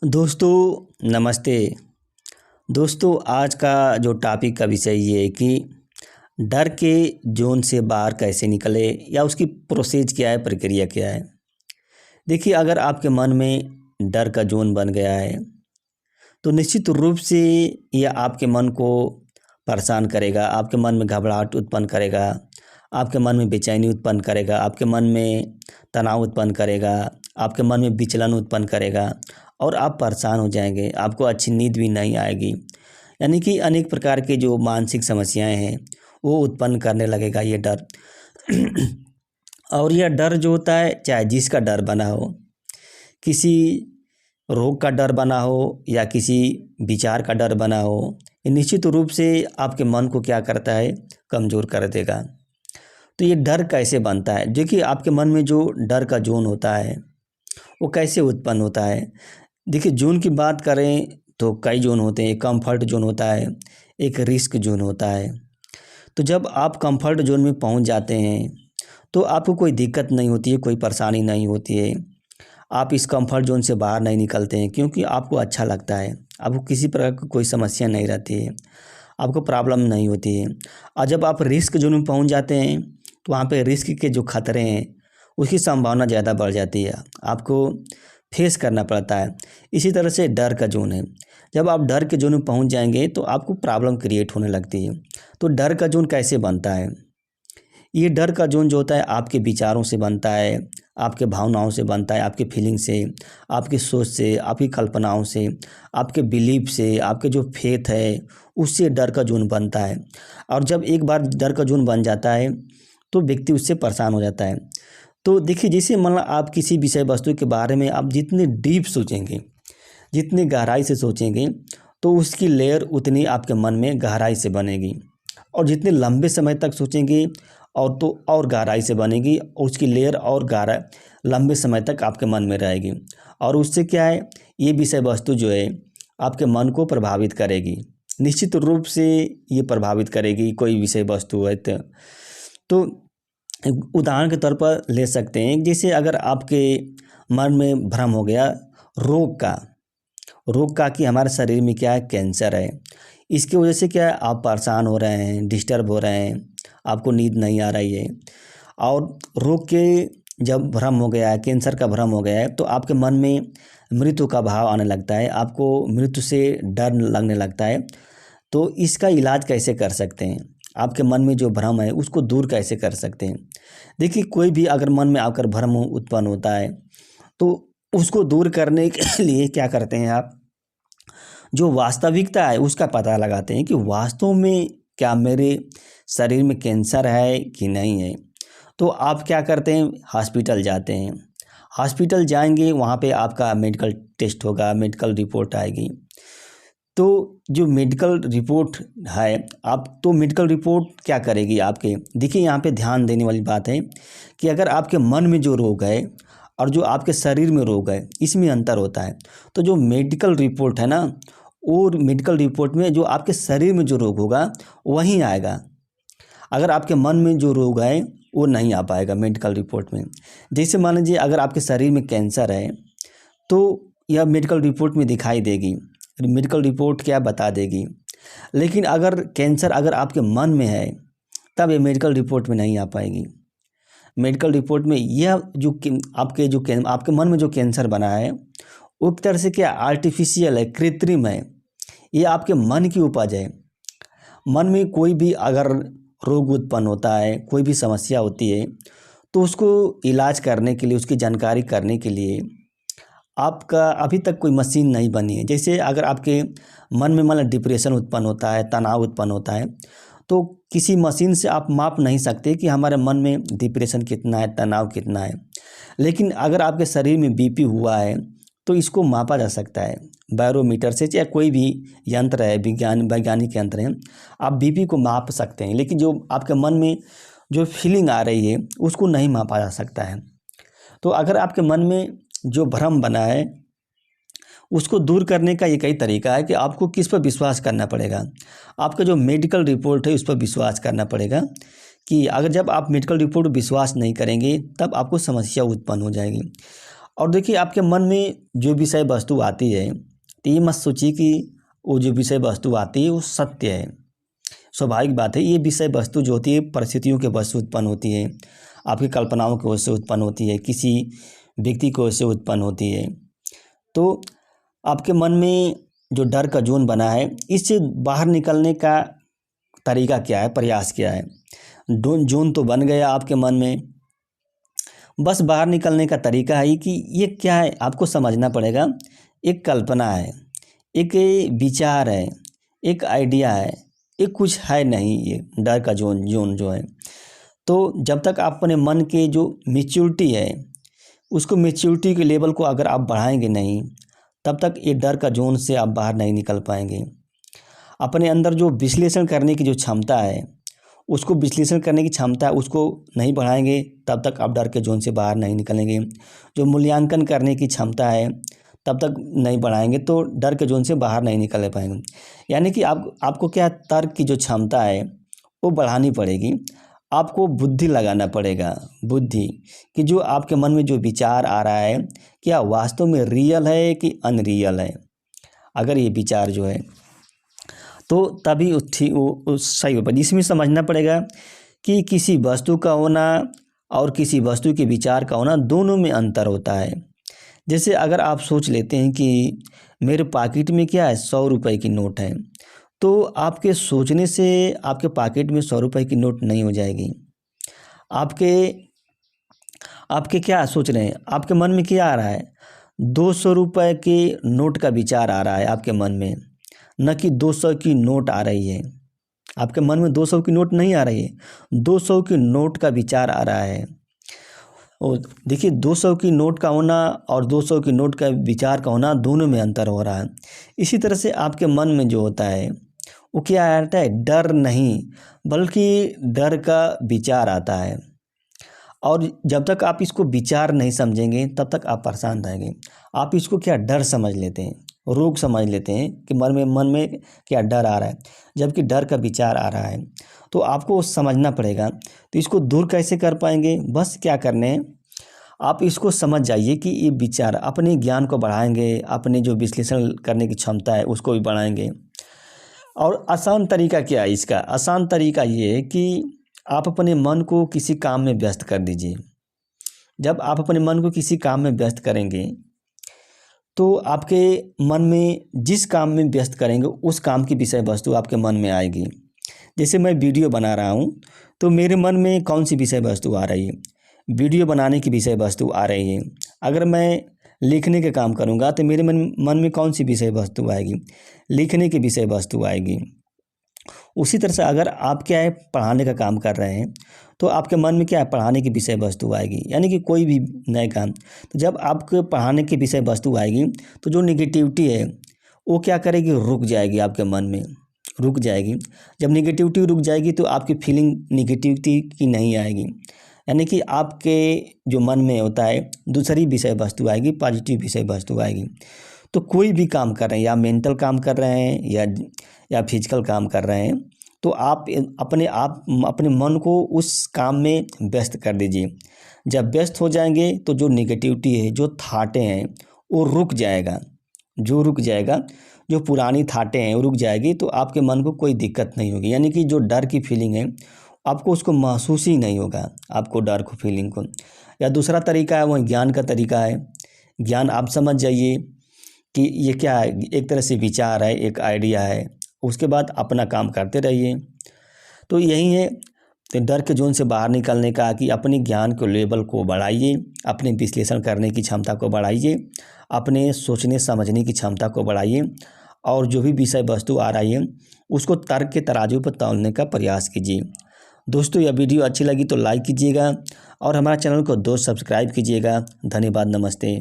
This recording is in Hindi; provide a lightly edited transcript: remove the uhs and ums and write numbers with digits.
दोस्तों नमस्ते। दोस्तों आज का जो टॉपिक का विषय ये है कि डर के ज़ोन से बाहर कैसे निकलें या उसकी प्रोसेस क्या है, प्रक्रिया क्या है। देखिए अगर आपके मन में डर का ज़ोन बन गया है तो निश्चित रूप से यह आपके मन को परेशान करेगा, आपके मन में घबराहट उत्पन्न करेगा, आपके मन में बेचैनी उत्पन्न करेगा, आपके मन में तनाव उत्पन्न करेगा, आपके मन में विचलन उत्पन्न करेगा और आप परेशान हो जाएंगे, आपको अच्छी नींद भी नहीं आएगी। यानी कि अनेक प्रकार के जो मानसिक समस्याएं हैं वो उत्पन्न करने लगेगा ये डर। और यह डर जो होता है, चाहे जिसका डर बना हो, किसी रोग का डर बना हो या किसी विचार का डर बना हो, ये निश्चित रूप से आपके मन को क्या करता है, कमज़ोर कर देगा। तो ये डर कैसे बनता है? देखिए आपके मन में जो डर का जोन होता है वो कैसे उत्पन्न होता है। देखिए जोन की बात करें तो कई जोन होते हैं। एक कंफर्ट जोन होता है, एक रिस्क जोन होता है। तो जब आप कंफर्ट जोन में पहुंच जाते हैं तो आपको कोई दिक्कत नहीं होती है, कोई परेशानी नहीं होती है। आप इस कंफर्ट जोन से बाहर नहीं निकलते हैं क्योंकि आपको अच्छा लगता है, आपको किसी प्रकार की कोई समस्या नहीं रहती है, आपको प्रॉब्लम नहीं होती है। और जब आप रिस्क जोन में पहुंच जाते हैं तो वहाँ पे रिस्क के जो खतरे हैं उसकी संभावना ज़्यादा बढ़ जाती है, आपको फेस करना पड़ता है। इसी तरह से डर का जोन है, जब आप डर के जोन में पहुंच जाएंगे तो आपको प्रॉब्लम क्रिएट होने लगती है। तो डर का जोन कैसे बनता है? ये डर का जोन जो होता है आपके विचारों से बनता है, आपके भावनाओं से बनता है, आपके फीलिंग से, आपकी सोच से, आपकी कल्पनाओं से, आपके बिलीफ से, आपके जो फेथ है उससे डर का जोन बनता है। और जब एक बार डर का जोन बन जाता है तो व्यक्ति उससे परेशान हो जाता है। तो देखिए जैसे मतलब आप किसी विषय वस्तु के बारे में आप जितने डीप सोचेंगे, जितनी गहराई से सोचेंगे तो उसकी लेयर उतनी आपके मन में गहराई से बनेगी। और जितने लंबे समय तक सोचेंगे और तो और गहराई से बनेगी और उसकी लेयर और गहरा लंबे समय तक आपके मन में रहेगी। और उससे क्या है, ये विषय वस्तु जो है आपके मन को प्रभावित करेगी, निश्चित रूप से ये प्रभावित करेगी कोई विषय वस्तु है। तो उदाहरण के तौर पर ले सकते हैं, जैसे अगर आपके मन में भ्रम हो गया रोग का कि हमारे शरीर में क्या है, कैंसर है, इसकी वजह से क्या है आप परेशान हो रहे हैं, डिस्टर्ब हो रहे हैं, आपको नींद नहीं आ रही है। और रोग के जब भ्रम हो गया है, कैंसर का भ्रम हो गया है तो आपके मन में मृत्यु का भाव आने लगता है, आपको मृत्यु से डर लगने लगता है। तो इसका इलाज कैसे कर सकते हैं? आपके मन में जो भ्रम है उसको दूर कैसे कर सकते हैं? देखिए कोई भी अगर मन में आकर भ्रम उत्पन्न होता है तो उसको दूर करने के लिए क्या करते हैं आप, जो वास्तविकता है उसका पता लगाते हैं कि वास्तव में क्या मेरे शरीर में कैंसर है कि नहीं है। तो आप क्या करते हैं, हॉस्पिटल जाते हैं। हॉस्पिटल जाएंगे, वहाँ पे आपका मेडिकल टेस्ट होगा, मेडिकल रिपोर्ट आएगी। तो जो मेडिकल रिपोर्ट है, आप तो मेडिकल रिपोर्ट क्या करेगी आपके, देखिए यहाँ पे ध्यान देने वाली बात है कि अगर आपके मन में जो रोग है और जो आपके शरीर में रोग है इसमें अंतर होता है। तो जो मेडिकल रिपोर्ट है ना, और मेडिकल रिपोर्ट में जो आपके शरीर में जो रोग होगा वहीं आएगा। अगर आपके मन में जो रोग है वो नहीं आ पाएगा मेडिकल रिपोर्ट में। जैसे मान लीजिए अगर आपके शरीर में कैंसर है तो यह मेडिकल रिपोर्ट में दिखाई देगी, मेडिकल रिपोर्ट क्या बता देगी। लेकिन अगर कैंसर अगर आपके मन में है तब ये मेडिकल रिपोर्ट में नहीं आ पाएगी। मेडिकल रिपोर्ट में यह जो आपके मन में जो कैंसर बना है वो एक तरह से क्या आर्टिफिशियल है, कृत्रिम है, ये आपके मन की उपज है। मन में कोई भी अगर रोग उत्पन्न होता है, कोई भी समस्या होती है तो उसको इलाज करने के लिए, उसकी जानकारी करने के लिए आपका अभी तक कोई मशीन नहीं बनी है। जैसे अगर आपके मन में मतलब डिप्रेशन उत्पन्न होता है, तनाव उत्पन्न होता है, तो किसी मशीन से आप माप नहीं सकते कि हमारे मन में डिप्रेशन कितना है, तनाव कितना है। लेकिन अगर आपके शरीर में बीपी हुआ है तो इसको मापा जा सकता है बैरोमीटर से, चाहे कोई भी यंत्र है, वैज्ञानिक यंत्र हैं, आप बीपी को माप सकते हैं। लेकिन जो आपके मन में जो फीलिंग आ रही है उसको नहीं मापा जा सकता है। तो अगर आपके मन में जो भ्रम बना है उसको दूर करने का एक ही तरीका है कि आपको किस पर विश्वास करना पड़ेगा, आपका जो मेडिकल रिपोर्ट है उस पर विश्वास करना पड़ेगा। कि अगर जब आप मेडिकल रिपोर्ट पर विश्वास नहीं करेंगे तब आपको समस्या उत्पन्न हो जाएगी। और देखिए आपके मन में जो विषय वस्तु आती है तो ये मत सोचिए कि वो जो विषय वस्तु आती है वो सत्य है। स्वाभाविक बात है, ये विषय वस्तु जो होती है परिस्थितियों के वजह से उत्पन्न होती है, आपकी कल्पनाओं की वजह से उत्पन्न होती है, किसी व्यक्ति की वजह से उत्पन्न होती है। तो आपके मन में जो डर का जोन बना है, इससे बाहर निकलने का तरीका क्या है, प्रयास क्या है। जोन तो बन गया आपके मन में, बस बाहर निकलने का तरीका है कि ये क्या है आपको समझना पड़ेगा। एक कल्पना है, एक विचार है, एक आइडिया है, एक कुछ है नहीं, ये डर का जोन जो है। तो जब तक आप अपने मन के जो मैच्योरिटी है उसको, मैच्योरिटी के लेवल को अगर आप बढ़ाएंगे नहीं, तब तक ये डर का जोन से आप बाहर नहीं निकल पाएंगे। अपने अंदर जो विश्लेषण करने की जो क्षमता है, उसको विश्लेषण करने की क्षमता उसको नहीं बढ़ाएंगे, तब तक आप डर के जोन से बाहर नहीं निकलेंगे। जो मूल्यांकन करने की क्षमता है तब तक नहीं बढ़ाएंगे तो डर के जोन से बाहर नहीं निकल पाएंगे। यानी कि आपको क्या, तर्क की जो क्षमता है वो बढ़ानी पड़ेगी। आपको बुद्धि लगाना पड़ेगा, बुद्धि कि जो आपके मन में जो विचार आ रहा है क्या वास्तव में रियल है कि अनरियल है। अगर ये विचार जो है तो तभी वो सही हो पाएगी। इसमें समझना पड़ेगा कि किसी वस्तु का होना और किसी वस्तु के विचार का होना, दोनों में अंतर होता है। जैसे अगर आप सोच लेते हैं कि मेरे पॉकेट में क्या है, 100 रुपये की नोट है, तो आपके सोचने से आपके पॉकेट में 100 रुपये की नोट नहीं हो जाएगी। आपके क्या सोच रहे हैं, आपके मन में क्या आ रहा है, 200 रुपये के नोट का विचार आ रहा है आपके मन में, न कि 200 की नोट आ रही है। आपके मन में 200 की नोट नहीं आ रही है, 200 की नोट का विचार आ रहा है। और देखिए 200 की नोट का होना और 200 की नोट का विचार का होना, दोनों में अंतर हो रहा है। इसी तरह से आपके मन में जो होता है वो क्या आता है, डर नहीं बल्कि डर का विचार आता है। और जब तक आप इसको विचार नहीं समझेंगे तब तक आप परेशान रहेंगे। आप इसको क्या डर समझ लेते हैं, रोग समझ लेते हैं कि मन में क्या डर आ रहा है, जबकि डर का विचार आ रहा है। तो आपको समझना पड़ेगा। तो इसको दूर कैसे कर पाएंगे, बस क्या करने हैं, आप इसको समझ जाइए कि ये विचार अपने ज्ञान को बढ़ाएंगे, अपने जो विश्लेषण करने की क्षमता है उसको भी बढ़ाएंगे। और आसान तरीका क्या है इसका, आसान तरीका ये है कि आप अपने मन को किसी काम में व्यस्त कर दीजिए। जब आप अपने मन को किसी काम में व्यस्त करेंगे तो आपके मन में जिस काम में व्यस्त करेंगे उस काम की विषय वस्तु आपके मन में आएगी। जैसे मैं वीडियो बना रहा हूँ तो मेरे मन में कौन सी विषय वस्तु आ रही है, वीडियो बनाने की विषय वस्तु आ रही है। अगर मैं लिखने के काम करूँगा तो मेरे मन में कौन सी विषय वस्तु आएगी, लिखने की विषय वस्तु आएगी। उसी तरह से अगर आप क्या है पढ़ाने का काम कर रहे हैं तो आपके मन में क्या है, पढ़ाने की विषय वस्तु आएगी। यानी कि कोई भी नए काम, तो जब आपके पढ़ाने की विषय वस्तु आएगी तो जो निगेटिविटी है वो क्या करेगी, रुक जाएगी, आपके मन में रुक जाएगी। जब निगेटिविटी रुक जाएगी तो आपकी फीलिंग निगेटिविटी की नहीं आएगी। यानी कि आपके जो मन में होता है दूसरी विषय वस्तु आएगी, पॉजिटिव विषय वस्तु आएगी। तो कोई भी काम कर रहे हैं, या मेंटल काम कर रहे हैं या फिजिकल काम कर रहे हैं, तो आप अपने मन को उस काम में व्यस्त कर दीजिए। जब व्यस्त हो जाएंगे तो जो निगेटिविटी है, जो थाटें हैं वो रुक जाएगा, जो पुरानी थाटें हैं वो रुक जाएगी। तो आपके मन को कोई दिक्कत नहीं होगी। यानी कि जो डर की फीलिंग है आपको उसको महसूस ही नहीं होगा, आपको डर को फीलिंग को। या दूसरा तरीका है वो ज्ञान का तरीका है। ज्ञान आप समझ जाइए कि ये क्या है, एक तरह से विचार है, एक आइडिया है, उसके बाद अपना काम करते रहिए। तो यही है तो डर के जोन से बाहर निकलने का, कि अपने ज्ञान के लेवल को बढ़ाइए, अपने विश्लेषण करने की क्षमता को बढ़ाइए, अपने सोचने समझने की क्षमता को बढ़ाइए, और जो भी विषय वस्तु आ रही है उसको तर्क के तराजू पर तौलने का प्रयास कीजिए। दोस्तों यह वीडियो अच्छी लगी तो लाइक कीजिएगा और हमारे चैनल को दोस्त सब्सक्राइब कीजिएगा। धन्यवाद, नमस्ते।